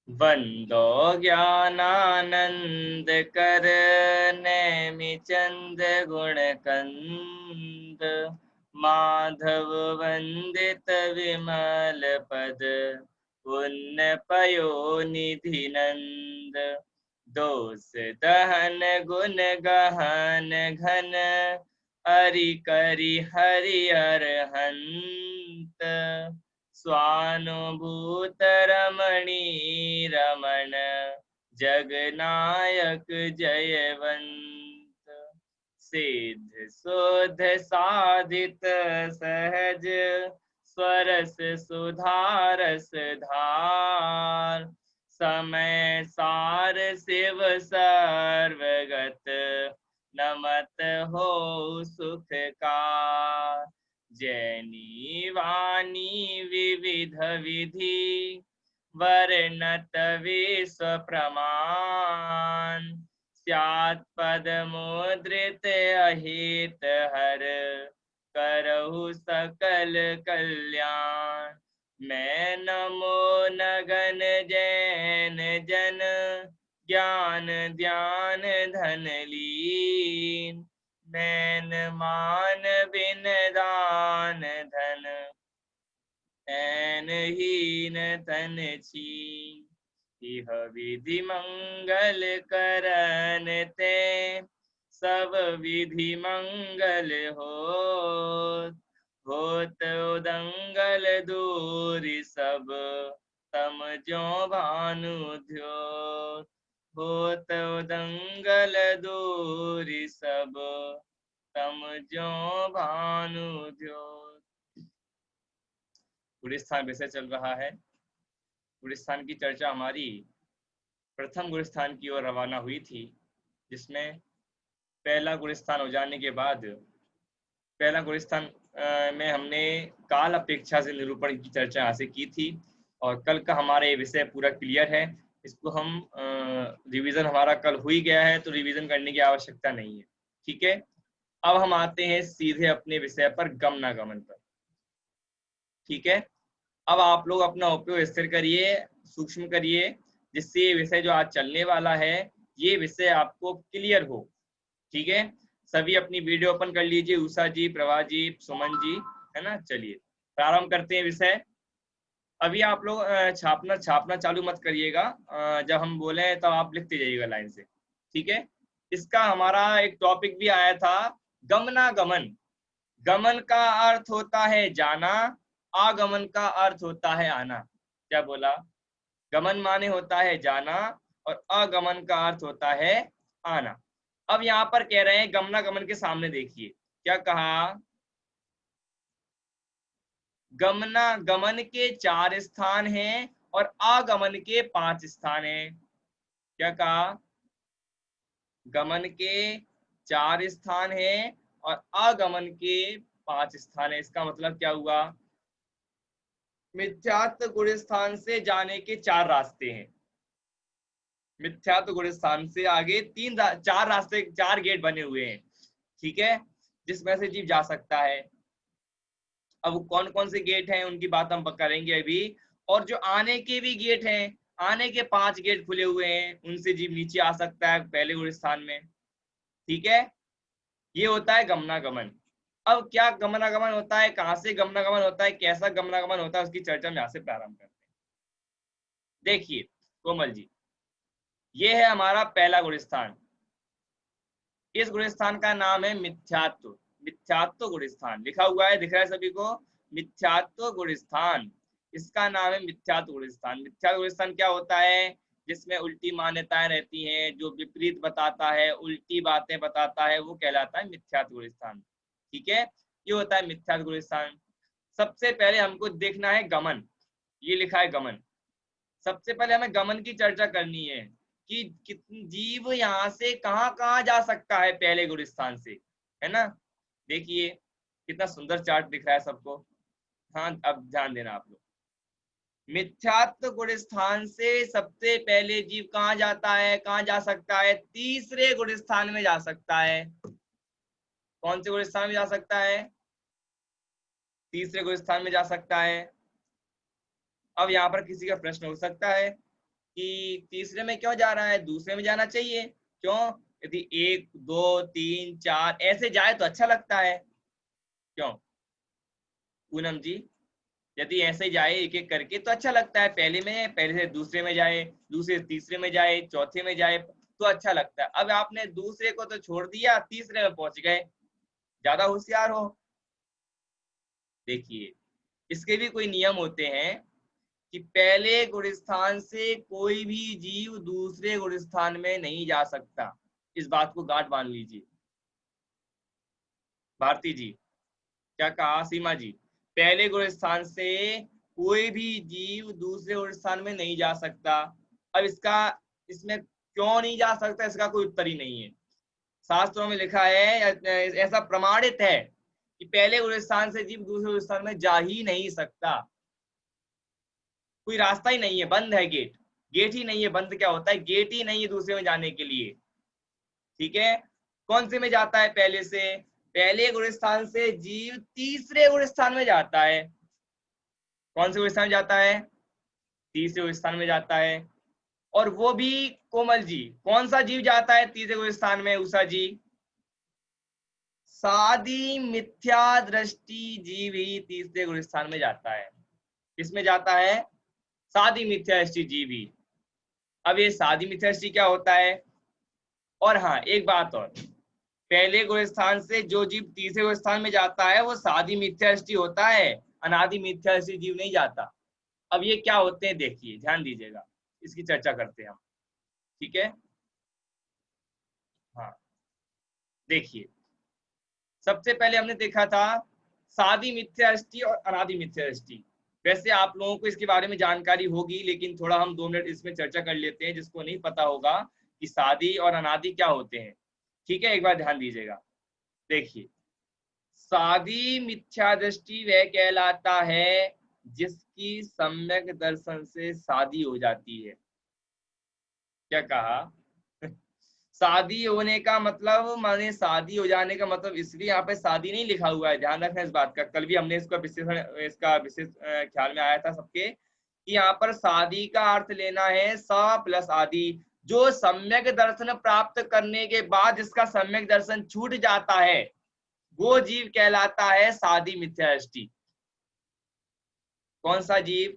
वंदो ज्ञानानंद कर नैमि चंद गुण कंद, माधव वंदित विमल पद, पुण्य पयो निधि नंद। दोष दहन गुण गहन घन, हरि करि हरि अरहंत। स्वानुभूत रमणी रमण, जगनायक जयवंत। सिद्ध शोध साधित सहज, स्वरस सुधारस धार। समय सार शिव सर्वगत, नमत हो सुखकार। जैनी वाणी विविध विधि, वर्णत विश्व प्रमाण। स्यात् पद मुद्रित अहित हर, करहु सकल कल्याण। मैं नमो नगन जैन जन, ज्ञान ध्यान धन लीन। नैन मान बिन दान धन, ऐन हीन तन छीन। इह विधि मंगल करन ते, सब विधि मंगल होत उदंगल दूरि सब, तम ज्यों भानु ध्योत। होत उदंगल दूरि सब, तम ज्यों भानु ध्योत। गुलिस्तान विषय चल रहा है। गुलिस्तान की चर्चा हमारी प्रथम गुलिस्तान की ओर रवाना हुई थी, जिसमें पहला गुलिस्तान हो जाने के बाद पहला गुलिस्तान में हमने काल अपेक्षा से निरूपण की चर्चा यहाँ से की थी, और कल का हमारा ये विषय पूरा क्लियर है। इसको हम रिवीजन हमारा कल हो ही गया है, तो रिवीजन करने की आवश्यकता नहीं है। ठीक है, अब हम आते हैं सीधे अपने विषय पर, गमनागमन पर। ठीक है, अब आप लोग अपना उपयोग स्थिर करिए, सूक्ष्म करिए, जिससे ये विषय जो आज चलने वाला है ये विषय आपको क्लियर हो। ठीक है, सभी अपनी वीडियो ओपन कर लीजिए, उषा जी, प्रभा जी, सुमन जी, है ना। चलिए प्रारंभ करते हैं विषय। अभी आप लोग छापना चालू मत करिएगा, जब हम बोले तब आप लिखते जाइएगा लाइन से। ठीक है, इसका हमारा एक टॉपिक भी आया था, गमनागमन। गमन का अर्थ होता है जाना, आगमन का अर्थ होता है आना। क्या बोला? गमन माने होता है जाना, और आगमन का अर्थ होता है आना। अब यहाँ पर कह रहे हैं गमनागमन के सामने देखिए क्या कहा। गमनागमन के 4 स्थान हैं और आगमन के 5 स्थान हैं। क्या कहा? गमन के 4 स्थान हैं और आगमन के 5 स्थान है। इसका मतलब क्या हुआ? मिथ्यात्व गुण से जाने के 4 रास्ते हैं। मिथ्यात्व गुण से आगे 4 रास्ते, 4 गेट बने हुए हैं। ठीक है, जिसमें से जीव जा सकता है। अब कौन कौन से गेट हैं उनकी बात हम करेंगे अभी। और जो आने के भी गेट हैं, आने के 5 गेट खुले हुए हैं, उनसे जीव नीचे आ सकता है पहले गुण स्थान में। ठीक है, ये होता है गमनागमन। अब क्या गमनागमन होता है, कहां से गमनागमन होता है, कैसा गमनागमन होता है, उसकी चर्चा में यहां से प्रारंभ करते हैं। देखिए कोमल जी, ये है हमारा पहला गुणस्थान। इस गुणस्थान का नाम है मिथ्यात्व। मिथ्यात्व गुणस्थान लिखा हुआ है, दिख रहा है सभी को? मिथ्यात्व गुणस्थान, इसका नाम है मिथ्यात्व गुणस्थान। मिथ्यात्व गुणस्थान क्या होता है? जिसमें उल्टी मान्यताएं रहती हैं, जो विपरीत बताता है, उल्टी बातें बताता है, वो कहलाता है मिथ्यात्व गुणस्थान। ठीक है, ये होता है मिथ्यात्व गुणस्थान। सबसे पहले हमको देखना है गमन। ये लिखा है गमन। सबसे पहले हमें गमन की चर्चा करनी है कि जीव यहाँ से कहाँ कहाँ जा सकता है पहले गुणस्थान से, है ना। देखिए कितना सुंदर चार्ट दिख रहा है सबको। हाँ, अब ध्यान देना आप लोग। मिथ्यात्व गुणस्थान से सबसे पहले जीव कहाँ जाता है, कहाँ जा सकता है? तीसरे गुणस्थान में जा सकता है। कौन से गुणस्थान में जा सकता है? तीसरे गुणस्थान में जा सकता है। अब यहाँ पर किसी का प्रश्न हो सकता है कि तीसरे में क्यों जा रहा है, दूसरे में जाना चाहिए। क्यों? यदि 1 2 3 4 ऐसे जाए तो अच्छा लगता है। क्यों पूनम जी? यदि ऐसे जाए एक एक करके तो अच्छा लगता है। पहले से दूसरे में जाए, दूसरे से तीसरे में जाए, चौथे में जाए तो अच्छा लगता है। अब आपने दूसरे को तो छोड़ दिया, तीसरे में पहुंच गए, ज्यादा होशियार हो। देखिए, इसके भी कोई नियम होते हैं कि पहले गुणस्थान से कोई भी जीव दूसरे गुणस्थान में नहीं जा सकता। इस बात को गांठ बांध लीजिए। भारती जी क्या कहा? सीमा जी, पहले गुणस्थान से कोई भी जीव दूसरे गुणस्थान में नहीं जा सकता। अब इसमें क्यों नहीं जा सकता, इसका कोई उत्तर ही नहीं है। शास्त्रों में लिखा है, ऐसा प्रमाणित है कि पहले गुणस्थान से जीव दूसरे गुणस्थान में जा ही नहीं सकता। कोई रास्ता ही नहीं है, बंद है गेट। गेट ही नहीं है, बंद क्या होता है, गेट ही नहीं है दूसरे में जाने के लिए। ठीक है, कौन से में जाता है? पहले से। पहले गुणस्थान से जीव तीसरे गुणस्थान में जाता है। कौन से गुणस्थान में जाता है? तीसरे गुणस्थान में जाता है। और वो भी कोमल जी, कौन सा जीव जाता है तीसरे गुणस्थान में? उषा जी, सादी मिथ्या दृष्टि जीव ही तीसरे गुणस्थान में जाता है। किसमें जाता है? सादी मिथ्या दृष्टि जीव ही। अब ये सादी मिथ्या दृष्टि क्या होता है? और हाँ, एक बात और, पहले गुणस्थान से जो जीव तीसरे गुणस्थान में जाता है वो सादी मिथ्या दृष्टि होता है, अनादि मिथ्या दृष्टि जीव नहीं जाता। अब ये क्या होते हैं, देखिए ध्यान दीजिएगा, इसकी चर्चा करते हैं हम। ठीक है, हाँ देखिए, सबसे पहले हमने देखा था सादी मिथ्या दृष्टि और अनादि मिथ्या दृष्टि। वैसे आप लोगों को इसके बारे में जानकारी होगी, लेकिन थोड़ा हम 2 मिनट इसमें चर्चा कर लेते हैं, जिसको नहीं पता होगा कि सादी और अनादि क्या होते हैं। ठीक है, एक बार ध्यान दीजिएगा। देखिए, सादी मिथ्या दृष्टि वह कहलाता है जिसकी सम्यक दर्शन से शादी हो जाती है। क्या कहा? शादी होने का मतलब, माने शादी हो जाने का मतलब, इसलिए यहाँ पे शादी नहीं लिखा हुआ है, ध्यान रखना इस बात का। कल भी हमने इसका विशेष ख्याल में आया था सबके, कि यहाँ पर शादी का अर्थ लेना है स प्लस आदि। जो सम्यक दर्शन प्राप्त करने के बाद जिसका सम्यक दर्शन छूट जाता है वो जीव कहलाता है सादी मिथ्या दृष्टि। कौन सा जीव?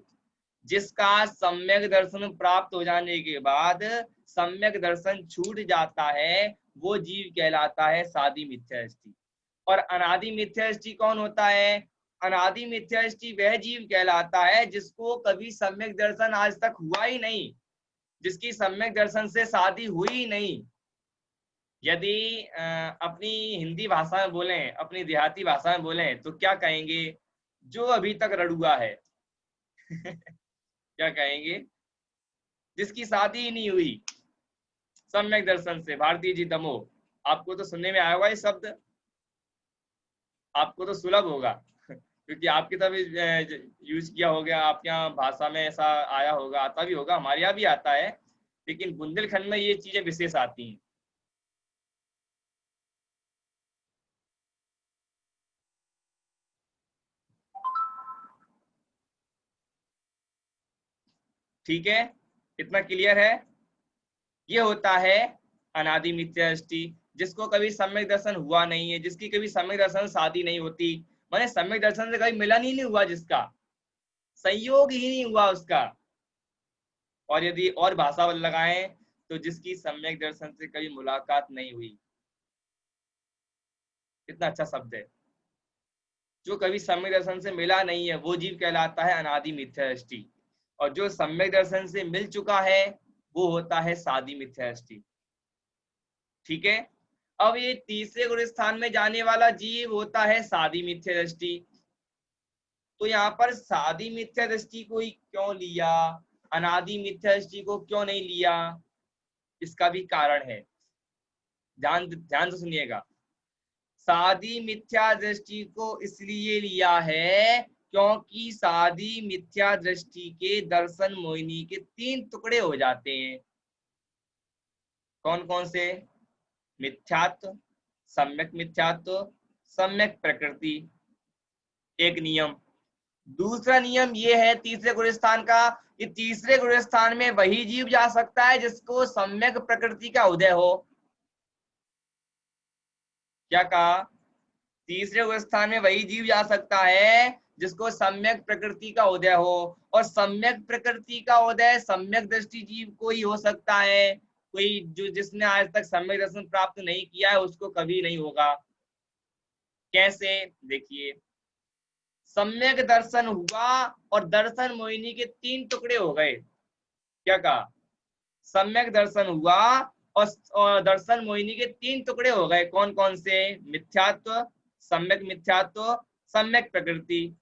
जिसका सम्यक दर्शन प्राप्त हो जाने के बाद सम्यक दर्शन छूट जाता है वो जीव कहलाता है सादी मिथ्या दृष्टि। और अनादि मिथ्या दृष्टि कौन होता है? अनादि मिथ्या दृष्टि वह जीव कहलाता है जिसको कभी सम्यक दर्शन आज तक हुआ ही नहीं, जिसकी सम्यक दर्शन से शादी हुई ही नहीं। यदि अपनी हिंदी भाषा में बोलें, अपनी देहाती भाषा में बोलें तो क्या कहेंगे? जो अभी तक रड़ुआ है। क्या कहेंगे? जिसकी शादी ही नहीं हुई सम्यक दर्शन से। भारतीय जी दमो, आपको तो सुनने में आया होगा ये शब्द, आपको तो सुलभ होगा क्योंकि आपकी तरफ यूज किया हो गया, आपके यहाँ भाषा में ऐसा आया होगा, आता भी होगा, हमारे यहाँ भी आता है, लेकिन बुंदेलखंड में ये चीजें विशेष आती हैं। ठीक है, इतना क्लियर है? ये होता है अनादि मिथ्या दृष्टि, जिसको कभी सम्यक दर्शन हुआ नहीं है, जिसकी कभी सम्यक दर्शन शादी नहीं होती, माने सम्यक दर्शन से कभी मिलन ही नहीं हुआ, जिसका संयोग ही नहीं हुआ उसका। और यदि और भाषा लगाएं तो जिसकी सम्यक दर्शन से कभी मुलाकात नहीं हुई। कितना अच्छा शब्द है। जो कभी सम्यक दर्शन से मिला नहीं है वो जीव कहलाता है अनादि मिथ्या दृष्टि, और जो सम्यक दर्शन से मिल चुका है वो होता है सादी मिथ्या दृष्टि। ठीक है, अब ये तीसरे गुण स्थान में जाने वाला जीव होता है सादी मिथ्या दृष्टि। तो यहाँ पर सादी मिथ्या दृष्टि को ही क्यों लिया, अनादि मिथ्या दृष्टि को क्यों नहीं लिया? इसका भी कारण है, ध्यान ध्यान से सुनिएगा। सादी मिथ्या दृष्टि को इसलिए लिया है क्योंकि सादी मिथ्या दृष्टि के दर्शन मोहिनी के 3 टुकड़े हो जाते हैं। कौन कौन से? मिथ्यात्व, सम्यक मिथ्यात्व, सम्यक प्रकृति। एक नियम। दूसरा नियम ये है तीसरे गुण स्थान का, कि तीसरे गुणस्थान में वही जीव जा सकता है जिसको सम्यक प्रकृति का उदय हो। क्या कहा? तीसरे गुणस्थान में वही जीव जा सकता है जिसको सम्यक प्रकृति का उदय हो, और सम्यक प्रकृति का उदय सम्यक दृष्टि जीव को ही हो सकता है। कोई जो जिसने आज तक सम्यक दर्शन प्राप्त नहीं किया है उसको कभी नहीं होगा। कैसे? देखिए, सम्यक दर्शन हुआ और दर्शन मोहिनी के 3 टुकड़े हो गए। क्या कहा? सम्यक दर्शन हुआ और दर्शन मोहिनी के 3 टुकड़े हो गए। कौन कौन से? मिथ्यात्व, सम्यक मिथ्यात्व, सम्यक प्रकृति।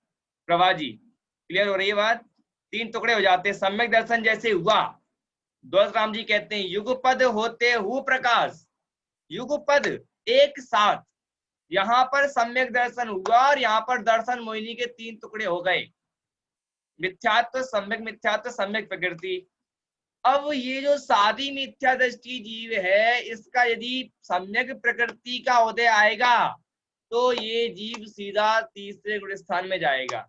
प्रभा जी, क्लियर हो रही है बात? 3 टुकड़े हो जाते हैं। सम्यक दर्शन जैसे हुआ, द्वैतराम जी कहते हैं युगपद होते हु प्रकाश, युगपद एक साथ, यहाँ पर सम्यक दर्शन हुआ और यहाँ पर दर्शन मोहिनी के 3 टुकड़े हो गए, मिथ्यात्व, सम्यक प्रकृति। अब ये जो सादी मिथ्या दृष्टि जीव है, इसका यदि सम्यक प्रकृति का उदय आएगा तो ये जीव सीधा तीसरे गुण स्थान में जाएगा,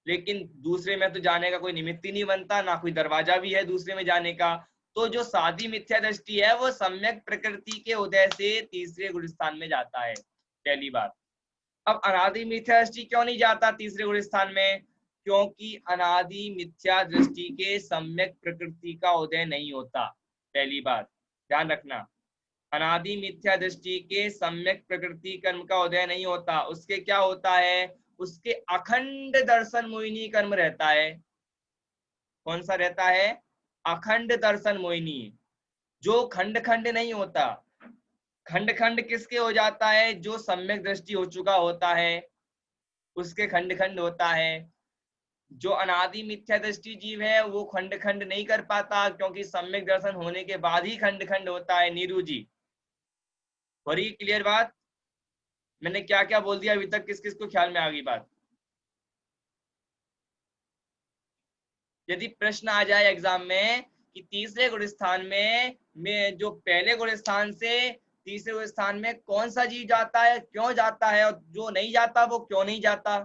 लेकिन दूसरे में तो जाने का कोई निमित्त ही नहीं बनता, ना कोई दरवाजा भी है दूसरे में जाने का। तो जो सादी मिथ्या दृष्टि है वो सम्यक प्रकृति के उदय से तीसरे गुण स्थान में जाता है, पहली बात। अब अनादि मिथ्या दृष्टि क्यों नहीं जाता तीसरे गुण स्थान में? क्योंकि अनादि मिथ्या दृष्टि के सम्यक प्रकृति का उदय नहीं होता, पहली बात ध्यान रखना। अनादि मिथ्या दृष्टि के सम्यक प्रकृति कर्म का उदय नहीं होता। उसके क्या होता है? उसके अखंड दर्शन मोहिनी कर्म रहता है। कौन सा रहता है? अखंड दर्शन मोहिनी, जो खंड खंड नहीं होता। खंड खंड किसके हो जाता है? जो सम्यक दृष्टि हो चुका होता है उसके खंड खंड होता है। जो अनादि मिथ्या दृष्टि जीव है वो खंड खंड नहीं कर पाता, क्योंकि सम्यक दर्शन होने के बाद ही खंड खंड होता है। नीरू जी, हो रही क्लियर बात? मैंने क्या क्या बोल दिया अभी तक, किस किस को ख्याल में आ गई बात? यदि प्रश्न आ जाए एग्जाम में कि तीसरे गुण स्थान में जो पहले गुण स्थान से तीसरे गुण स्थान में कौन सा जीव जाता है, क्यों जाता है, और जो नहीं जाता वो क्यों नहीं जाता,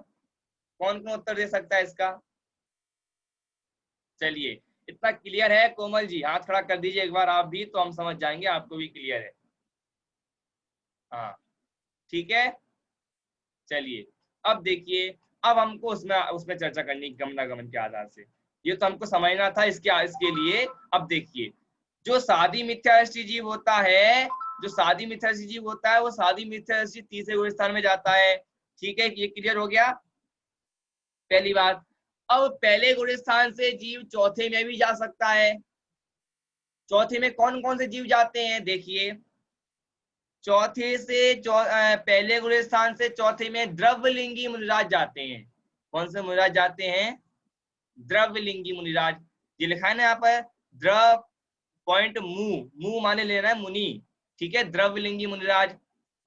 कौन कौन उत्तर दे सकता है इसका? चलिए, इतना क्लियर है? कोमल जी हाथ खड़ा कर दीजिए एक बार आप भी, तो हम समझ जाएंगे आपको भी क्लियर है। हाँ ठीक है, चलिए अब देखिए, अब हमको उसमें उसमें चर्चा करनी गमनागमन के आधार से, ये तो हमको समझना था इसके लिए। अब देखिए, जो सादी मिथ्या दृष्टि जीव होता है, जो सादी मिथ्या दृष्टि जीव होता है वो सादी मिथ्या दृष्टि तीसरे गुण स्थान में जाता है। ठीक है, ये क्लियर हो गया पहली बात। अब पहले गुण स्थान से जीव चौथे में भी जा सकता है। चौथे में कौन कौन से जीव जाते हैं? देखिए, चौथे से पहले गुण स्थान से चौथे में द्रव्यलिंगी मुनिराज जाते हैं। कौन से मुनिराज जाते हैं? द्रव्यलिंगी मुनिराज। ये लिखा है ना यहाँ पर, द्रव पॉइंट मुंह माने लेना है मुनि, ठीक है, द्रव्यलिंगी मुनिराज।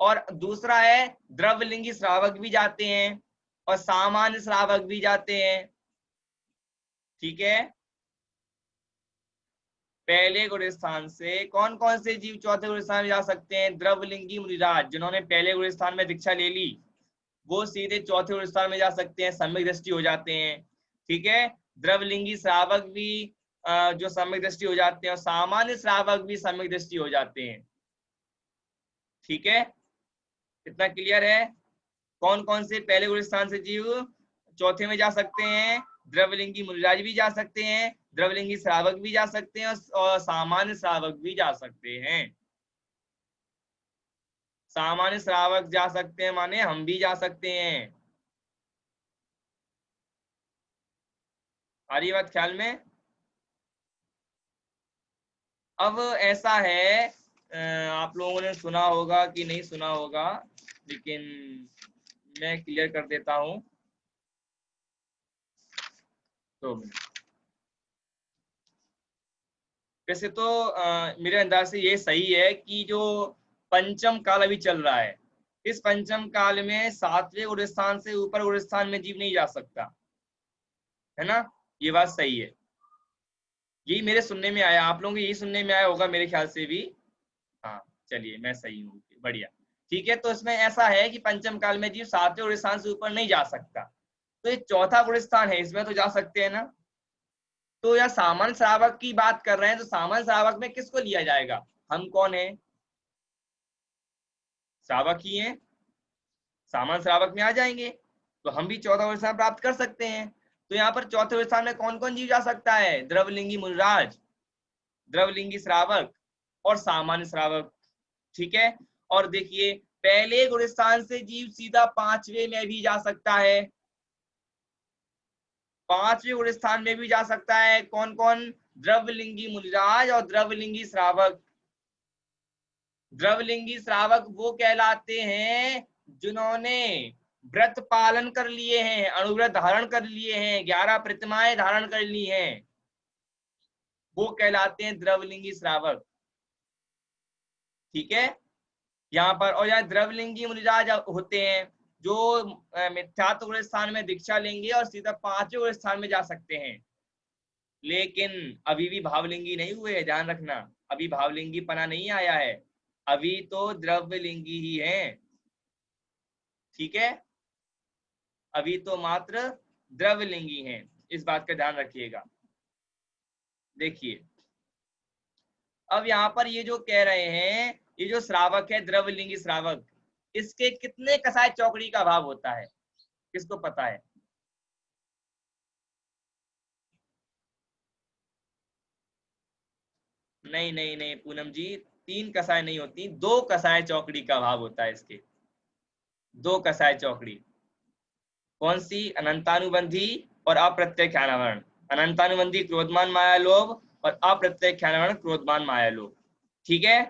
और दूसरा है द्रव्यलिंगी श्रावक भी जाते हैं और सामान्य श्रावक भी जाते हैं। ठीक है, पहले गुण स्थान से कौन कौन से जीव चौथे गुण स्थान में जा सकते हैं? द्रव्यलिंगी मुनिराज, जिन्होंने पहले गुण स्थान में दीक्षा ले ली वो सीधे चौथे गुण स्थान में जा सकते हैं, सम्यक दृष्टि हो जाते हैं। ठीक है, द्रव्यलिंगी श्रावक भी जो सम्यक दृष्टि हो जाते हैं, और सामान्य श्रावक भी सम्यक दृष्टि हो जाते हैं। ठीक है, इतना क्लियर है? कौन कौन से पहले गुण स्थान से जीव चौथे में जा सकते हैं? द्रव्यलिंगी मुनिराज भी जा सकते हैं, द्रव्यलिंगी श्रावक भी जा सकते हैं, और सामान्य श्रावक भी जा सकते हैं। सामान्य श्रावक जा सकते हैं माने हम भी जा सकते हैं। आ रही बात ख्याल में? अब ऐसा है, आप लोगों ने सुना होगा कि नहीं सुना होगा, लेकिन मैं क्लियर कर देता हूं। तो वैसे तो मेरे अंदाज से ये सही है कि जो पंचम काल अभी चल रहा है, इस पंचम काल में सातवें गुण स्थान से ऊपर गुण स्थान में जीव नहीं जा सकता, है ना? ये बात सही है, यही मेरे सुनने में आया, आप लोगों को यही सुनने में आया होगा मेरे ख्याल से भी। हाँ चलिए, मैं सही हूँ, बढ़िया। ठीक है, तो इसमें ऐसा है कि पंचम काल में जीव सातवें गुण स्थान से ऊपर नहीं जा सकता, तो ये चौथा गुण स्थान है, इसमें तो जा सकते हैं ना। तो या सामान्य श्रावक की बात कर रहे हैं, तो सामान्य श्रावक में किसको लिया जाएगा? हम कौन है? श्रावक ही है, सामान्य श्रावक में आ जाएंगे, तो हम भी चौथा स्थान प्राप्त कर सकते हैं। तो यहाँ पर चौथे स्थान में कौन कौन जीव जा सकता है? द्रवलिंगी मूलराज, द्रवलिंगी श्रावक और सामान्य श्रावक। ठीक है, और देखिए पहले गुण स्थान से जीव सीधा पांचवे में भी जा सकता है, पांचवें गुण स्थान में भी जा सकता है। कौन कौन? द्रवलिंगी मूलराज और द्रवलिंगी श्रावक। द्रवलिंगी श्रावक वो कहलाते हैं जिन्होंने व्रत पालन कर लिए हैं, अणुव्रत धारण कर लिए हैं, 11 प्रतिमाएं धारण कर ली हैं, वो कहलाते हैं द्रवलिंगी श्रावक। ठीक है, यहाँ पर। और यहाँ द्रवलिंगी मुनिराज होते हैं जो मिथ्यात्व गुण स्थान में दीक्षा लेंगे और सीधा पांचवें गुण स्थान में जा सकते हैं, लेकिन अभी भी भावलिंगी नहीं हुए, ध्यान रखना, अभी भावलिंगी पना नहीं आया है, अभी तो द्रव्यलिंगी ही है। ठीक है, अभी तो मात्र द्रव्यलिंगी हैं, इस बात का ध्यान रखिएगा। देखिए अब यहाँ पर ये जो कह रहे हैं, ये जो श्रावक है द्रव्यलिंगी श्रावक, इसके कितने कसाय चौकड़ी का भाव होता है? किसको पता है? नहीं नहीं नहीं पूनम जी, 3 कसाय नहीं होती, 2 कसाय चौकड़ी का भाव होता है इसके, 2 कसाय चौकड़ी। कौन सी? अनंतानुबंधी और अप्रत्यक्षानुवरण। अनंतानुबंधी क्रोधमान माया लोभ और अप्रत्यक्षानुवरण क्रोधमान माया लोभ। ठीक है,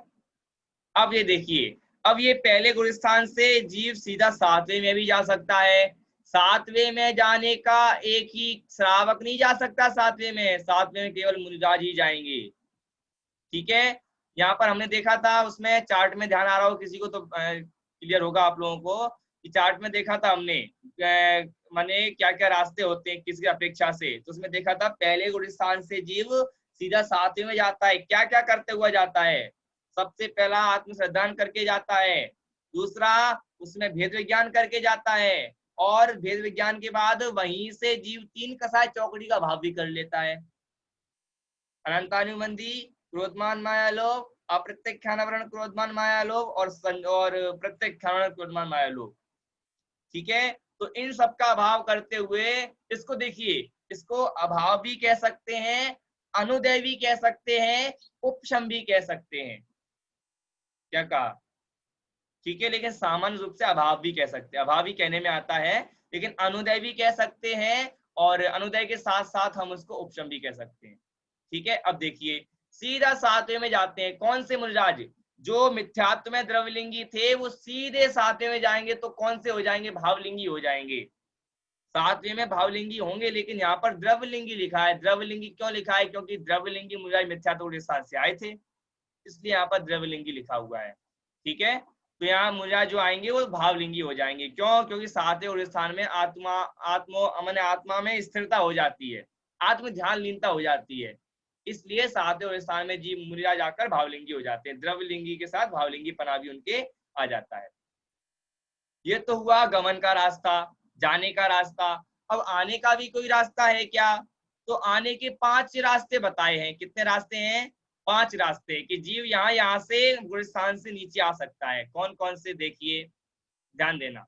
अब ये देखिए, अब ये पहले गुण स्थान से जीव सीधा 7वें में भी जा सकता है। 7वें में जाने का एक ही श्रावक नहीं जा सकता 7वें में, 7वें में केवल मुनिराज ही जाएंगे। ठीक है, यहाँ पर हमने देखा था, उसमें चार्ट में ध्यान आ रहा हो किसी को तो क्लियर होगा आप लोगों को, कि चार्ट में देखा था हमने माने क्या क्या रास्ते होते हैं किसकी अपेक्षा से, तो उसमें देखा था पहले गुण स्थान से जीव सीधा 7वें में जाता है। क्या क्या करते हुआ जाता है? सबसे पहला आत्मश्रद्धान करके जाता है, दूसरा उसमें भेद विज्ञान करके जाता है, और भेद विज्ञान के बाद वहीं से जीव 3 कसाय चौकड़ी का भाव भी कर लेता है। अनंतानुबंधी क्रोधमान माया लोभ, अप्रत्यक्षानुवरण क्रोधमान माया लोभ और प्रत्यक्षानुवरण क्रोधमान माया लोभ। ठीक है, तो इन सब का अभाव करते हुए इसको देखिए, इसको अभाव भी कह सकते हैं, अनुदय भी कह सकते हैं, उपशम भी कह सकते हैं। क्या कहा? ठीक है, लेकिन सामान्य रूप से अभाव भी कह सकते हैं, अभाव भी कहने में आता है, लेकिन अनुदय भी कह सकते हैं और अनुदय के साथ साथ हम उसको उपशम भी कह सकते हैं। ठीक है, अब देखिए सीधा 7वें में जाते हैं। कौन से मुनिराज? जो मिथ्यात्व में द्रवलिंगी थे वो सीधे 7वें में जाएंगे, तो कौन से हो जाएंगे? भावलिंगी हो जाएंगे। 7वें में भावलिंगी होंगे, लेकिन यहाँ पर द्रवलिंगी लिखा है। द्रवलिंगी क्यों लिखा है? क्योंकि द्रवलिंगी मुनिराज मिथ्यात्व के स्थान से आए थे, इसलिए यहाँ पर द्रवलिंगी लिखा हुआ है। ठीक है, तो यहाँ मुनिराज जो आएंगे वो भावलिंगी हो जाएंगे। क्यों? क्योंकि 7वें स्थान में आत्मा में स्थिरता हो जाती है, आत्म ध्यान लीनता हो जाती है, इसलिए 7वें स्थान में जीव मुनिराज आकर भावलिंगी हो जाते हैं। द्रवलिंगी के साथ भावलिंगी पना भी उनके आ जाता है। ये तो हुआ गमन का रास्ता, जाने का रास्ता। अब आने का भी कोई रास्ता है क्या? तो आने के 5 रास्ते बताए हैं। कितने रास्ते हैं? 5 रास्ते, कि जीव यहाँ से गुण स्थान से नीचे आ सकता है। कौन कौन से? देखिए, ध्यान देना।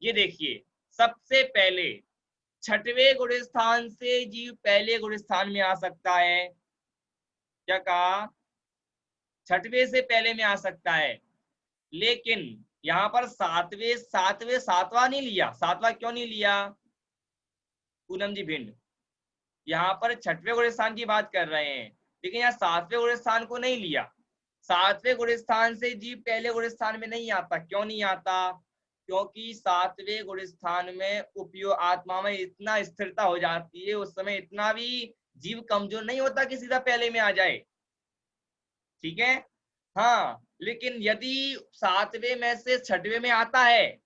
ये देखिए, सबसे पहले 6वें गुण स्थान से जीव पहले गुण स्थान में आ सकता है। क्या कहा? 6वें से पहले में आ सकता है, लेकिन यहाँ पर 7वां नहीं लिया। 7वां क्यों नहीं लिया पूनम जी भिंड? यहाँ पर 6वें गुण स्थान की बात कर रहे हैं, लेकिन यहाँ 7वें गुण स्थान को नहीं लिया। 7वें गुण स्थान से जीव पहले गुण स्थान में नहीं आता। क्यों नहीं आता? क्योंकि 7वें गुण स्थान में उपयोग आत्मा में इतना स्थिरता हो जाती है, उस समय इतना भी जीव कमजोर नहीं होता कि सीधा पहले में आ जाए। ठीक है, हाँ, लेकिन यदि 7वें में से 6वें में आता है,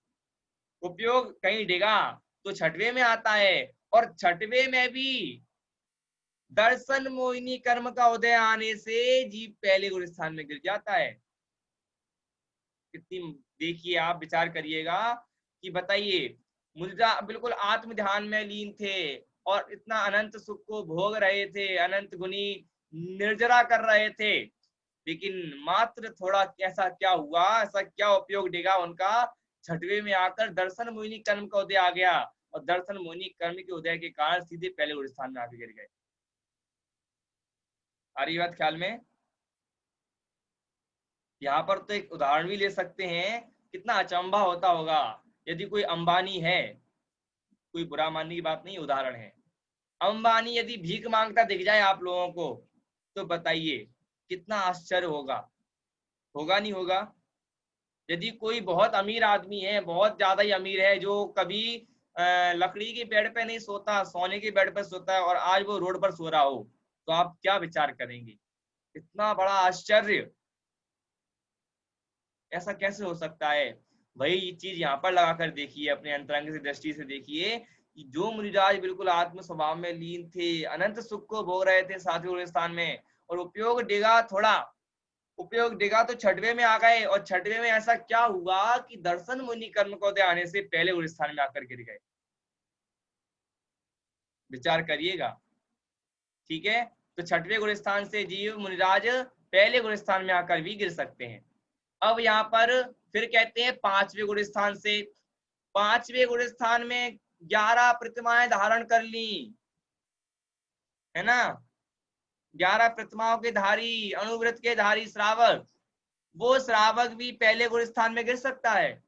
उपयोग कहीं डिगा तो 6वें में आता है, और 6वें में भी दर्शन मोहिनी कर्म का उदय आने से जीव पहले गुण स्थान में गिर जाता है। कितनी, देखिए आप विचार करिएगा कि बताइए, मुद्रा बिल्कुल आत्म ध्यान में लीन थे और इतना अनंत सुख को भोग रहे थे, अनंत गुनी निर्जरा कर रहे थे, लेकिन मात्र थोड़ा ऐसा क्या हुआ, ऐसा क्या उपयोग देगा उनका, छठवें में आकर दर्शन मोहिनी कर्म का उदय आ गया, और दर्शन मोहिनी कर्म के उदय के कारण सीधे पहले गुरु स्थान में आके गिर गए। आ रही बात ख्याल में? यहाँ पर तो एक उदाहरण भी ले सकते हैं, कितना अचंभा होता होगा यदि कोई अंबानी है, कोई बुरा मानने की बात नहीं, उदाहरण है, अंबानी यदि भीख मांगता दिख जाए आप लोगों को, तो बताइए कितना आश्चर्य होगा, होगा नहीं होगा? यदि कोई बहुत अमीर आदमी है, बहुत ज्यादा ही अमीर है, जो कभी लकड़ी के बेड पे नहीं सोता, सोने के बेड पे सोता है, और आज वो रोड पर सो रहा हो, तो आप क्या विचार करेंगे? इतना बड़ा आश्चर्य, ऐसा कैसे हो सकता है? वही चीज यहाँ पर लगाकर देखिए, अपने अंतरंग से दृष्टि से देखिए कि जो मुनिराज बिल्कुल आत्म स्वभाव में लीन थे, अनंत सुख को भोग रहे थे सातवें स्थान में, और उपयोग डिगा थोड़ा, उपयोग डिगा तो छठवें में आ गए, और छठवें में ऐसा क्या हुआ कि दर्शन मुनि कर्म को दे आने से पहले गुरु स्थान में आकर गिर गए। विचार करिएगा, ठीक है? तो छठवें गुरु स्थान से जीव मुनिराज पहले गुरु स्थान में आकर भी गिर सकते हैं। अब यहाँ पर फिर कहते हैं पांचवें गुरु स्थान से, पांचवें गुरु स्थान में 11 प्रतिमाएं धारण कर ली, है ना, 11 प्रतिमाओं के धारी, अनुव्रत के धारी श्रावक, वो श्रावक भी पहले गुरु स्थान में गिर सकता है।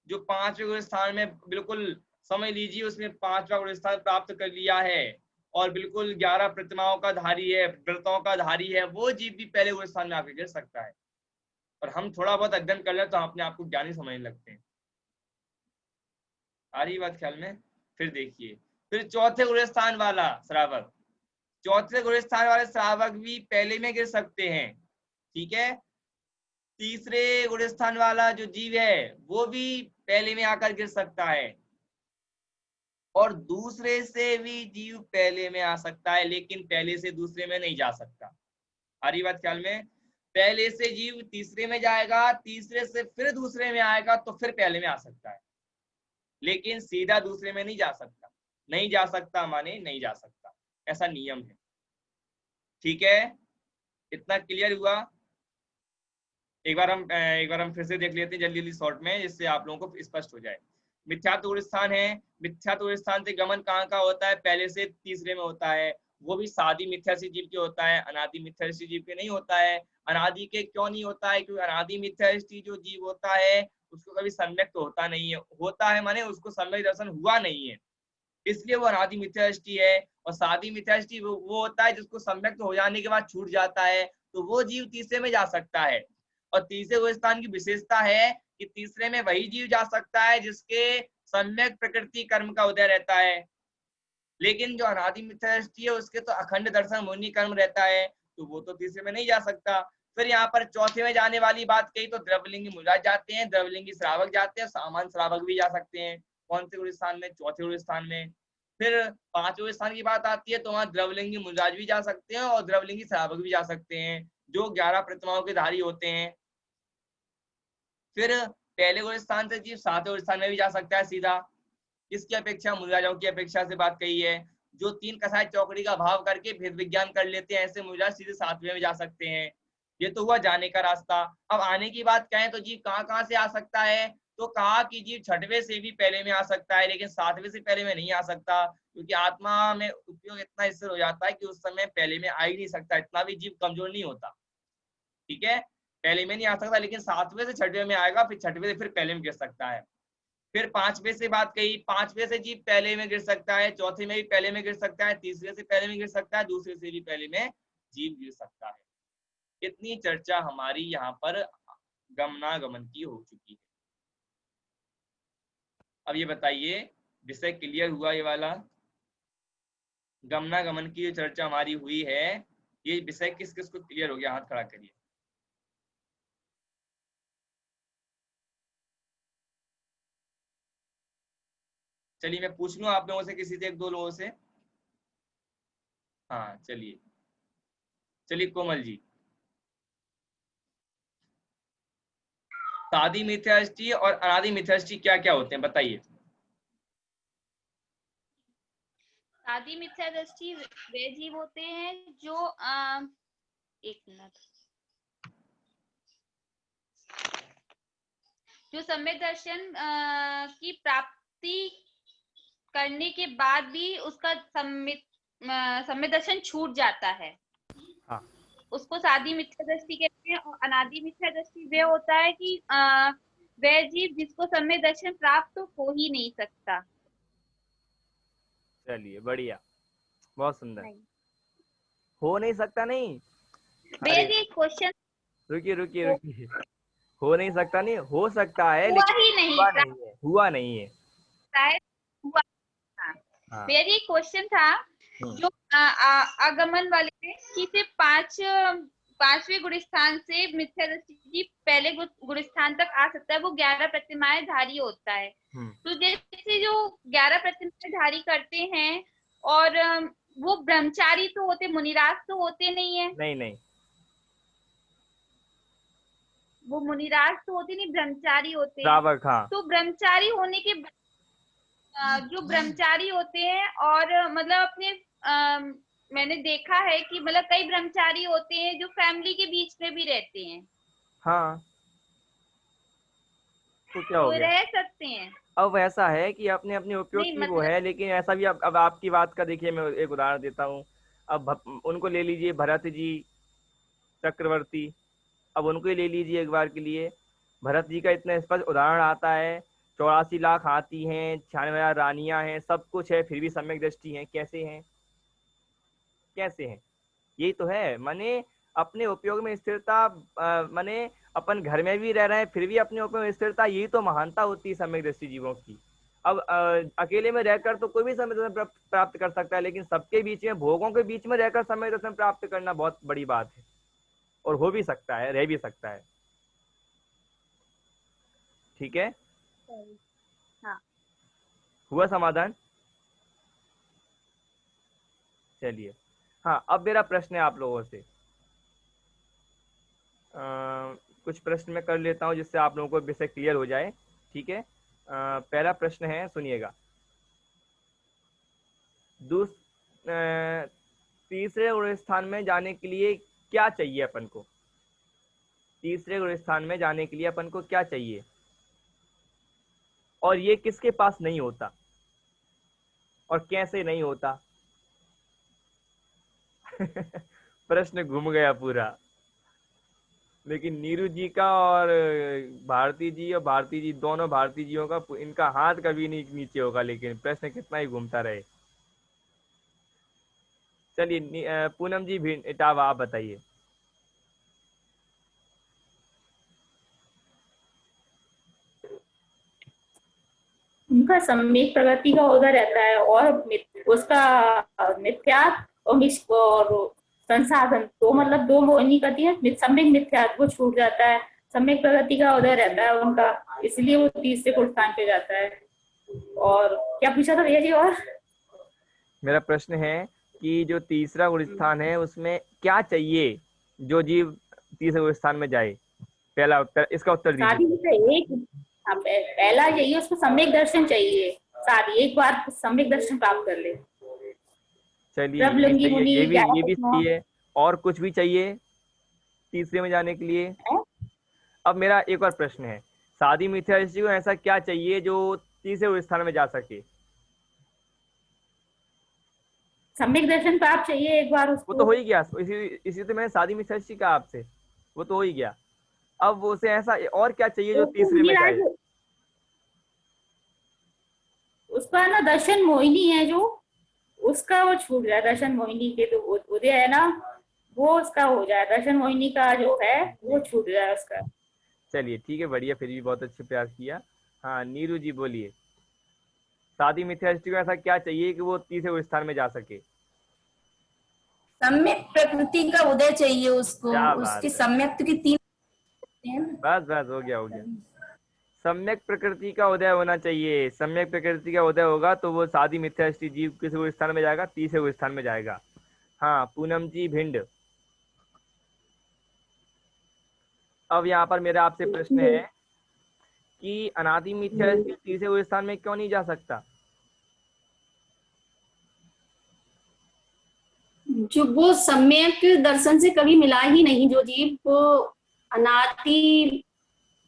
जो पांचवें गुरु स्थान में बिल्कुल समझ लीजिए उसने पांचवा गुरु स्थान प्राप्त कर लिया है, और बिल्कुल 11 प्रतिमाओं का धारी है, व्रतों का धारी है, वो जीव भी पहले गुरु स्थान में आकर गिर सकता है। और हम थोड़ा बहुत अध्ययन कर ले तो हम अपने आप को ज्ञानी समझने लगते हैं। आ रही बात ख्याल में? फिर देखिए, फिर चौथे गुरु स्थान वाला श्रावक, चौथे गुरु स्थान वाले श्रावक भी पहले में गिर सकते हैं, ठीक है? तीसरे गुरु स्थान वाला जो जीव है वो भी पहले में आकर गिर सकता है, और दूसरे से भी जीव पहले में आ सकता है, लेकिन पहले से दूसरे में नहीं जा सकता। आ रही बात ख्याल में? पहले से जीव तीसरे में जाएगा, तीसरे से फिर दूसरे में आएगा, तो फिर पहले में आ सकता है, लेकिन सीधा दूसरे में नहीं जा सकता। नहीं जा सकता माने नहीं जा सकता, ऐसा नियम है, ठीक है? इतना क्लियर हुआ? एक बार हम फिर से देख लेते हैं जल्दी जल्दी शॉर्ट में, जिससे आप लोगों को स्पष्ट हो जाए। मिथ्यात्व गुरु स्थान है, मिथ्यात्व गुरु स्थान से गमन कहाँ का होता है? पहले से तीसरे में होता है, वो भी सादी मिथ्यासी जीव के होता है, अनादि मिथ्यासी जीव के नहीं होता है। अनादि के क्यों नहीं होता है? क्योंकि अनादि मिथ्यासी जो जीव होता है उसको कभी सम्यक तो होता नहीं है, होता है माने उसको सम्यक दर्शन हुआ नहीं है, इसलिए वो अनादि मिथ्याष्टि है। और सादी मिथ्याष्टि वो होता है जिसको सम्यक हो जाने के बाद छूट जाता है, तो वो जीव तीसरे में जा सकता है। और तीसरे वो स्थान की विशेषता है कि तीसरे में वही जीव जा सकता है जिसके सम्यक प्रकृति कर्म का उदय रहता है, लेकिन जो अनादि मिथ्याष्टि है उसके तो अखंड दर्शन मुनि कर्म रहता है, तो वो तो तीसरे में नहीं जा सकता। फिर यहाँ पर चौथे में जाने वाली बात कही तो द्रवलिंगी मुनिराज जाते हैं, द्रवलिंगी श्रावक जाते हैं, सामान्य श्रावक भी जा सकते हैं। कौन से गुरु स्थान में? चौथे गुरु स्थान में। फिर पांचवें स्थान की बात आती है तो वहां द्रवलिंगी मुनिराज भी जा सकते हैं और द्रवलिंगी श्रावक भी जा सकते हैं, जो 11 प्रतिमाओं के धारी होते हैं। फिर पहले गुरु स्थान से जीव सातवें गुरु स्थान में भी जा सकता है सीधा, किसकी अपेक्षा? मुनिराजों की अपेक्षा से बात कही है। जो 3 कसाय चौकड़ी का भाव करके भेद विज्ञान कर लेते हैं, ऐसे मुनिराज सीधे सातवें में जा सकते हैं। ये तो हुआ जाने का रास्ता। अब आने की बात कहें तो जीव कहाँ कहाँ से आ सकता है? तो कहा कि जीव छठवें से भी पहले में आ सकता है, लेकिन सातवें से पहले में नहीं आ सकता, क्योंकि आत्मा में उपयोग इतना स्थिर हो जाता है कि उस समय पहले में आ ही नहीं सकता, इतना भी जीव कमजोर नहीं होता, ठीक है? पहले में नहीं आ सकता, लेकिन सातवें से छठवें में आएगा, फिर छठवें से फिर पहले में गिर सकता है। फिर पांचवें से बात कही, पांचवें से जीव पहले में गिर सकता है, चौथे में भी पहले में गिर सकता है, तीसरे से पहले में गिर सकता है, दूसरे से भी पहले में जीव गिर सकता है। इतनी चर्चा हमारी यहाँ पर गमनागमन की हो चुकी है। अब ये बताइए, विषय क्लियर हुआ ये वाला? गमनागमन की जो चर्चा हमारी हुई है, ये विषय किस किस को क्लियर हो गया? हाथ खड़ा करिए। चलिए मैं पूछ लूं आप लोगों से, किसी से, एक दो लोगों से। हाँ चलिए, चलिए कोमल जी, सादी मिथ्याष्टि और अनादि मिथ्याष्टि क्या क्या होते हैं बताइए। सादी मिथ्या दृष्टि वे जीव होते हैं जो एक मिनट, जो सम्यक दर्शन की प्राप्ति करने के बाद भी उसका सम्यक दर्शन छूट जाता है, हाँ, उसको सादी मिथ्या दृष्टि कहते हैं। और अनादि मिथ्या दृष्टि वे होता है कि वह जीव जिसको सम्यक दर्शन प्राप्त हो ही नहीं सकता। चलिए बढ़िया, बहुत सुंदर। नहीं, हो नहीं सकता नहीं, भैया अरे जी क्वेश्चन रुकिए रुकिए रुकिए, हो नहीं सकता नहीं, हो सकता है हुआ लेकिन ही नहीं, हुआ नहीं है, हुआ नहीं है। शायद हुआ था। हाँ। भैया जी क्वेश्चन था हम्म। जो आगमन वाले थे कि सिर्फ पांचवें गुणस्थान से मिथ्या दृष्टि की पहले गुणस्थान तक आ सकता है, वो 11 प्रतिमाएं धारी होता है। हम्म। तो जैसे जो 11 प्रतिमाएं धारी करते हैं और वो ब्रह्मचारी तो होते, मुनिराज तो होते नहीं है, नहीं नहीं। वो मुनिराज तो होते नहीं, ब्रह्मचारी होते हैं। श्रावक, हाँ। तो ब्रह्मचारी होने के जो ब्रह्मचारी होते हैं और मतलब अपने मैंने देखा है कि मतलब कई ब्रह्मचारी होते हैं जो फैमिली के बीच में भी रहते हैं, हाँ, तो क्या हो तो गया? रह सकते हैं। अब ऐसा है कि अपने अपने उपयोग नहीं की वो मतलब, है, लेकिन ऐसा भी अब आपकी बात का देखिए, मैं एक उदाहरण देता हूँ। अब उनको ले लीजिए, भरत जी चक्रवर्ती, अब उनको ही ले लीजिए एक बार के लिए। भरत जी का इतना स्पष्ट उदाहरण आता है, 84 लाख हाथी हैं, 96 रानियां हैं, सब कुछ है, फिर भी सम्यक दृष्टि है। कैसे हैं? कैसे हैं? यही तो है माने, अपने उपयोग में स्थिरता। माने अपन घर में भी रह रहे हैं फिर भी अपने उपयोग में स्थिरता, यही तो महानता होती है सम्यक दृष्टि जीवों की। अब अकेले में रहकर तो कोई भी सम्यक दर्शन प्राप्त कर सकता है, लेकिन सबके बीच में, भोगों के बीच में रहकर सम्यक दर्शन प्राप्त करना बहुत बड़ी बात है, और हो भी सकता है, रह भी सकता है। ठीक है, हाँ हुआ समाधान? चलिए, हाँ, अब मेरा प्रश्न है आप लोगों से। कुछ प्रश्न मैं कर लेता हूँ जिससे आप लोगों को विषय क्लियर हो जाए। ठीक है, पहला प्रश्न है, सुनिएगा। दूस तीसरे गुण स्थान में जाने के लिए क्या चाहिए अपन को? तीसरे गुण स्थान में जाने के लिए अपन को क्या चाहिए, और ये किसके पास नहीं होता, और कैसे नहीं होता? प्रश्न घूम गया पूरा, लेकिन नीरू जी का और भारती जी, दोनों भारती जियों का, इनका हाथ कभी नहीं नीचे होगा, लेकिन प्रश्न कितना ही घूमता रहे। चलिए, पूनम जी भी इटावा, आप बताइए। उनका सम्यक प्रगति का होता रहता है, और उसका मिथ्यात्व और संसाधन तो मतलब दो वो नहीं करती है, सम्यक मिथ्यात्व वो छूट जाता है, सम्यक प्रगति का उदय रहता है उनका, इसलिए वो तीसरे को स्थान पे जाता है। और क्या पूछा था भैया जी? और मेरा प्रश्न है कि जो तीसरा गुण स्थान है उसमें क्या चाहिए जो जीव तीसरे गुण स्थान में जाए? पहला उत्तर, इसका उत्तर दीजिए। शादी से एक, हाँ, पहला चाहिए उसको सम्यक दर्शन चाहिए, शादी एक बार सम्यक दर्शन प्राप्त कर ले। चलिए, ये भी प्रबलंगी सही है, मुनि ये भी 11 ये भी प्रतिमा सही है। और कुछ भी चाहिए तीसरे में जाने के लिए? है। अब मेरा एक और प्रश्न है, शादी मिथ्या दृष्टि को ऐसा क्या चाहिए जो तीसरे स्थान में जा सके? सम्यक दर्शन प्राप्त चाहिए एक बार वो तो उसको। हो ही गया, इसी तो मैंने शादी मिथ्या दृष्टि कहा आपसे, वो तो हो ही गया। अब वो उसे ऐसा और क्या चाहिए जो उसको तीसरे में जाए? उसका ना दर्शन मोहिनी है जो, उसका वो छूट जाए, दर्शन मोहिनी के तो उदय है ना, वो उसका हो जाए, दर्शन मोहिनी का जो है वो जी, छूट जाए उसका। चलिए ठीक है, बढ़िया, फिर भी बहुत अच्छे प्रयास किया। हाँ, नीरू जी बोलिए, शादी मिथ्या दृष्टि को ऐसा क्या चाहिए कि वो तीसरे स्थान में जा सके? सम्यक प्रकृति का उदय चाहिए उसको, क्या उसकी बात है, सम्यक की तीन हैं ना। बस बस, हो गया हो गया। सम्यक प्रकृति का उदय होना चाहिए, सम्यक प्रकृति का उदय होगा तो वो शादी मिथ्या दृष्टि जीव किसी को स्थान में जाएगा, तीसरे को स्थान में जाएगा। हाँ, पूनम जी भिंड, अब यहाँ पर मेरा आपसे प्रश्न है कि अनादि मिथ्या दृष्टि तीसरे को स्थान में क्यों नहीं जा सकता? जो वो सम्यक दर्शन से कभी मिला ही नहीं जो जीव, वो अनादि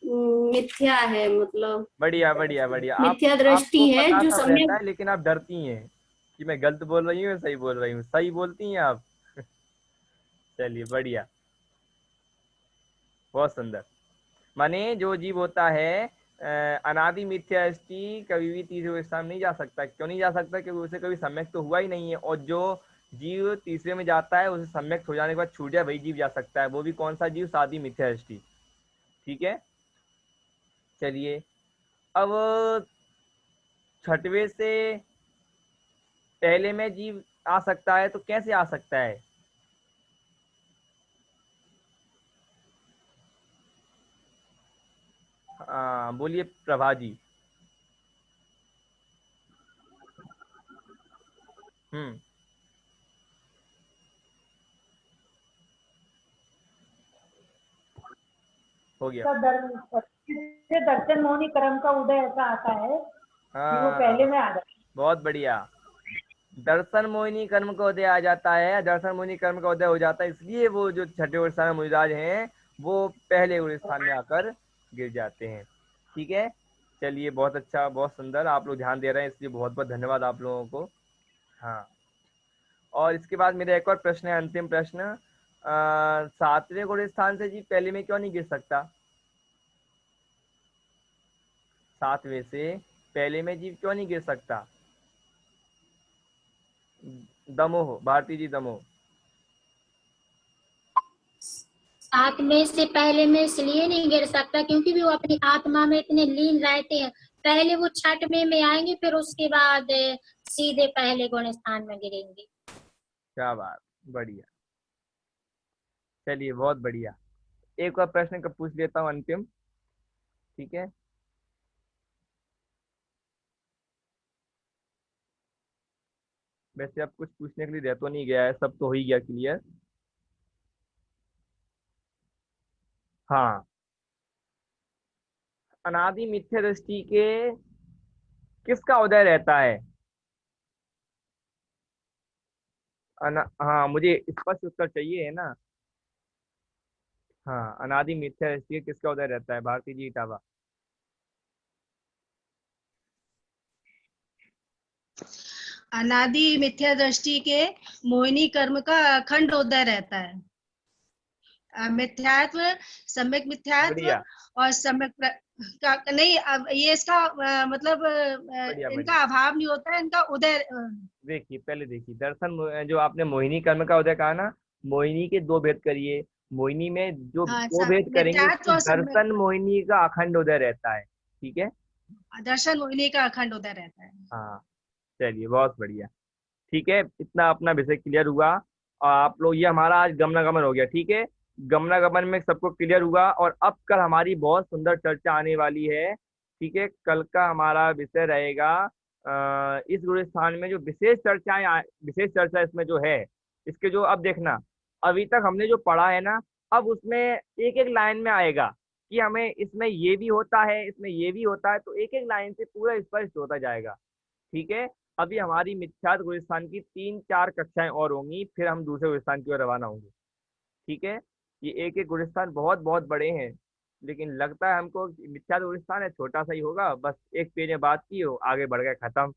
मिथ्या है, मतलब बढ़िया बढ़िया बढ़िया। मिथ्या आपको दृष्टि है पता जो सब रहता सम्यक। है, लेकिन आप डरती हैं कि मैं गलत बोल रही हूँ या सही बोल रही हूँ। सही बोलती हैं आप। चलिए बढ़िया, बहुत सुंदर। माने जो जीव होता है अनादि मिथ्या दृष्टि कभी भी तीसरे स्थान में नहीं जा सकता। क्यों नहीं जा सकता? क्योंकि उसे कभी सम्यक तो हुआ ही नहीं है। और जो जीव तीसरे में जाता है, उसे सम्यक हो जाने के बाद छूट जाए, वही जीव जा सकता है। वो भी कौन सा जीव? सादी मिथ्या दृष्टि। ठीक है, चलिए। अब छठवें से पहले में जीव आ सकता है, तो कैसे आ सकता है? बोलिए प्रभा जी। हम्म, हो गया। इससे दर्शन मोहिनी क्रम का उदय ऐसा आता है कि वो पहले हाँ, में आ जाता बहुत बढ़िया। दर्शन मोहिनी कर्म का उदय आ जाता है, दर्शन मोहिनी कर्म का उदय हो जाता है, इसलिए वो जो छठे और स्थान मुनिराज हैं, वो पहले उस स्थान में आकर गिर जाते हैं। ठीक है, चलिए, बहुत अच्छा, बहुत सुंदर। आप लोग ध्यान दे रहे हैं, इसलिए बहुत बहुत धन्यवाद आप लोगों को। हाँ, और इसके बाद मेरा एक और प्रश्न है, अंतिम प्रश्न। सातवें गुण स्थान से जी पहले में क्यों नहीं गिर सकता? सातवें से पहले में जीव क्यों नहीं गिर सकता? दमोह, भारती जी, दमोह। साथ में से पहले में इसलिए नहीं गिर सकता क्योंकि भी वो अपनी आत्मा में इतने लीन रहते हैं। पहले वो छठवें में आएंगे, फिर उसके बाद सीधे पहले गुण स्थान में गिरेंगे। क्या बात, बढ़िया। चलिए, बहुत बढ़िया। एक और प्रश्न का पूछ लेता हूँ, अंतिम। ठीक है, वैसे अब कुछ पूछने के लिए रह तो नहीं गया है, सब तो हो ही गया क्लियर। हाँ, अनादि मिथ्या दृष्टि के किसका उदय रहता है? हाँ, मुझे स्पष्ट उत्तर चाहिए, है ना। हाँ, अनादि मिथ्या दृष्टि के किसका उदय रहता है? भारती जी, इटावा। अनादि मिथ्या दृष्टि के मोहिनी कर्म का अखंड उदय रहता है। मिथ्यात्व, सम्यक मिथ्यात्व बढ़िया और सम्यक का नहीं, अब ये इसका मतलब बढ़िया इनका बढ़िया। अभाव नहीं होता है, इनका उदय देखिए, पहले देखिए, जो आपने मोहिनी कर्म का उदय कहा ना, मोहिनी के दो भेद करिए। मोहिनी में जो दो भेद करेंगे, मिथ्यात्व उसमें और सम्यक, दर्शन मोहिनी का अखंड उदय रहता है। ठीक है। दर्शन मोहिनी का अखंड उदय रहता है। हाँ, चलिए, बहुत बढ़िया। ठीक है, इतना अपना विषय क्लियर हुआ। और आप लोग, ये हमारा आज गमनागमन हो गया। ठीक है, गमनागमन में सबको क्लियर हुआ। और अब कल हमारी बहुत सुंदर चर्चा आने वाली है। ठीक है, कल का हमारा विषय रहेगा इस गुरु स्थान में जो विशेष चर्चा इसमें जो है, इसके जो, अब देखना, अभी तक हमने जो पढ़ा है ना, अब उसमें एक एक लाइन में आएगा कि हमें इसमें ये भी होता है, इसमें ये भी होता है, तो एक एक लाइन से पूरा स्पष्ट होता जाएगा। ठीक है, अभी हमारी मिथ्यात्व गुलिस्तान की 3-4 कक्षाएं और होंगी, फिर हम दूसरे गुलिस्तान की ओर रवाना होंगे। ठीक है, ये एक एक गुलिस्तान बहुत बहुत बड़े हैं, लेकिन लगता है हमको कि मिथ्यात्व गुलिस्तान है, छोटा सा ही होगा, बस एक पेज में बात की हो, आगे बढ़ गए, खत्म।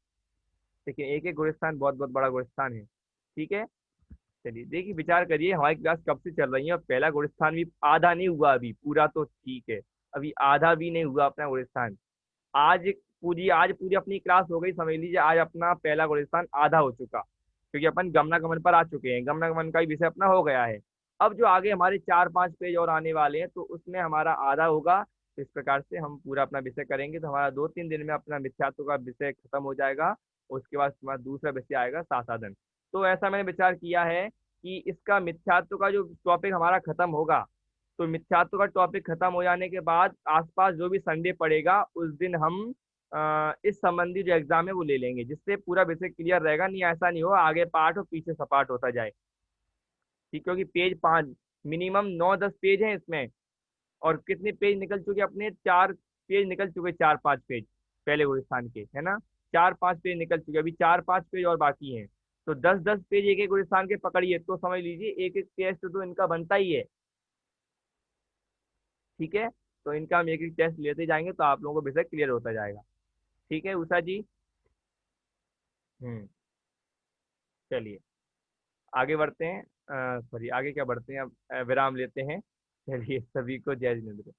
लेकिन एक एक गुलिस्तान बहुत बहुत बड़ा गुलिस्तान है। ठीक है, चलिए, देखिए, विचार करिए, हमारी क्लास कब से चल रही है और पहला गुलिस्तान भी आधा नहीं हुआ, अभी पूरा तो ठीक है, अभी आधा भी नहीं हुआ अपना गुलिस्तान। आज पूरी अपनी क्लास हो गई, समझ लीजिए, आज अपना पहला गुलिस्तान आधा हो चुका, क्योंकि अपन गमनागमन पर आ चुके हैं, गमनागमन का ही विषय अपना हो गया है। अब जो आगे हमारे 4-5 पेज और आने वाले हैं, तो उसमें हमारा आधा होगा। तो इस प्रकार से हम पूरा अपना विषय करेंगे, तो हमारा 2-3 दिन में अपना मिथ्यात्व का विषय खत्म हो जाएगा। उसके बाद हमारा दूसरा विषय आएगा, सासाधन। तो ऐसा मैंने विचार किया है कि इसका मिथ्यात्व का जो टॉपिक हमारा खत्म होगा, तो मिथ्यात्व का टॉपिक खत्म हो जाने के बाद आसपास जो भी संडे पड़ेगा, उस दिन हम इस संबंधी जो एग्जाम है वो ले लेंगे, जिससे पूरा विषय क्लियर रहेगा। नहीं, ऐसा नहीं हो आगे पाठ और पीछे सपाट होता जाए। ठीक, क्योंकि पेज 5, मिनिमम 9-10 पेज हैं इसमें। और कितने पेज निकल चुके अपने? 4 पेज निकल चुके, 4-5 पेज पहले गुलिस्तान के, है ना। 4-5 पेज निकल चुके, अभी 4-5 पेज और बाकी हैं। तो 10-10 पेज एक एक गुण स्थान के पकड़िए, तो समझ लीजिए एक एक टेस्ट तो इनका बनता ही है। ठीक है, तो इनका हम एक एक टेस्ट लेते जाएंगे तो आप लोगों को विषय क्लियर होता जाएगा। ठीक है उषा जी। चलिए आगे बढ़ते हैं, सॉरी आगे क्या बढ़ते हैं, अब विराम लेते हैं। चलिए सभी को जय जिनेंद्र।